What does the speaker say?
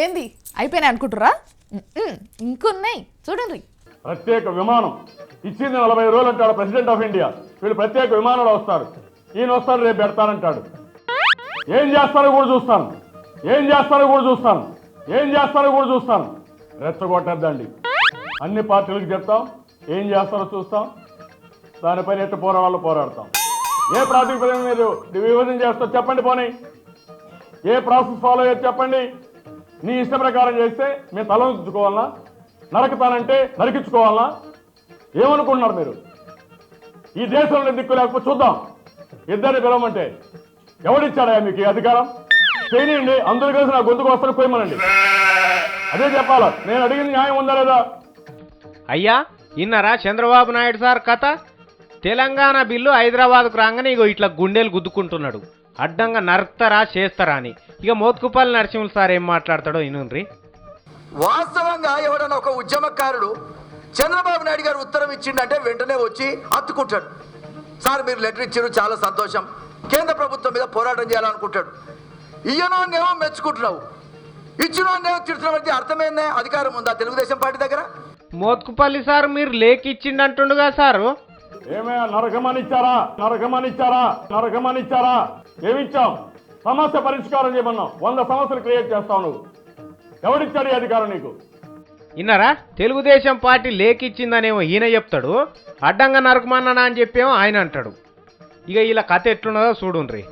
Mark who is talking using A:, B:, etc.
A: ఏంది అయిపోయినాయి అనుకుంటురా? ఇంకొన్నాయి చూడండి.
B: ప్రత్యేక విమానం ఇచ్చింది 40 రోజులు అంటాడు ప్రెసిడెంట్ ఆఫ్ ఇండియా. వీళ్ళు ప్రత్యేక విమానంలో వస్తారు, ఈయన వస్తారు రేపు పెడతానంటాడు. ఏం చేస్తారో కూడా చూస్తాను, ఏం చేస్తారో కూడా చూస్తాను, ఏం చేస్తారో కూడా చూస్తాను. రెచ్చగొట్టద్దండి, అన్ని పార్టీలకు చెప్తాం, ఏం చేస్తారో చూస్తాం, దానిపైన ఎట్టు పోరాడాలో పోరాడతాం. ఏ ప్రాతిపదికన మీరు విభజన చేస్తారో చెప్పండి, పోనీ ఏ ప్రాసెస్ ఫాలో అయ్యేది చెప్పండి. నీ ఇష్ట ప్రకారం చేస్తే మేము తల ఉంచుకోవాలన్నా, నరకుతానంటే నరికించుకోవాలన్నా? ఏమనుకుంటున్నారు మీరు? ఈ దేశంలో దిక్కు లేకపోతే చూద్దాం, ఇద్దరిని పిలవమంటే ఎవడిచ్చాడా మీకు ఈ అధికారం? చేయనియండి, అందరూ కలిసి నా గొంతుకు వస్తాను పోయమనండి, అదే చెప్పాలా. నేను అడిగింది న్యాయం ఉందా లేదా?
C: అయ్యా ఇన్నారా చంద్రబాబు నాయుడు సార్ కథ? తెలంగాణ బిల్లు హైదరాబాద్కు రాగానే ఇగో ఇట్లా గుండెలు గుద్దుకుంటున్నాడు, అడ్డంగా నరుకుతారా చేస్తారా అని. ఇక మోత్కుపల్లి నరసింహులు సార్ ఏం మాట్లాడతాడో ఇనుండ్రి.
D: వాస్తవంగా ఎవడన్నా ఒక ఉద్యమకారుడు చంద్రబాబు నాయుడు గారు ఉత్తరం ఇచ్చిండంటే వెంటనే వచ్చి హత్తుకుంటాడు. సార్ మీరు లెటర్ ఇచ్చారు, చాలా సంతోషం, కేంద్ర ప్రభుత్వం మీద పోరాటం చేయాలనుకుంటాడు. ఇయ్యనోన్నేమో మెచ్చుకుంటున్నావు, ఇచ్చినోన్నేమో తిడుతున్నావు అంటే అర్థమైందే? అధికారం ఉందా తెలుగుదేశం పార్టీ దగ్గర?
C: మోత్కుపల్లి సార్ మీరు లేఖ ఇచ్చిండంటుండగా సారు.
B: ఏమైనా నరకమనిచ్చారా? నరకమనిచ్చారా? నరకమనిచ్చారా? ఏమిచ్చాం? సమస్య పరిష్కారం చేయమన్నాం, 100 సమస్యలు క్రియేట్ చేస్తావు నువ్వు. ఎవడిచ్చాడు ఈ అధికారం నీకు?
C: ఇన్నారా తెలుగుదేశం పార్టీ లేఖ ఇచ్చిందనేమో ఈయన చెప్తాడు, అడ్డంగా నరకమన్నానా అని చెప్పేమో ఆయన అంటాడు. ఇక ఇలా కథ ఎట్లున్నదో చూడుండ్రి.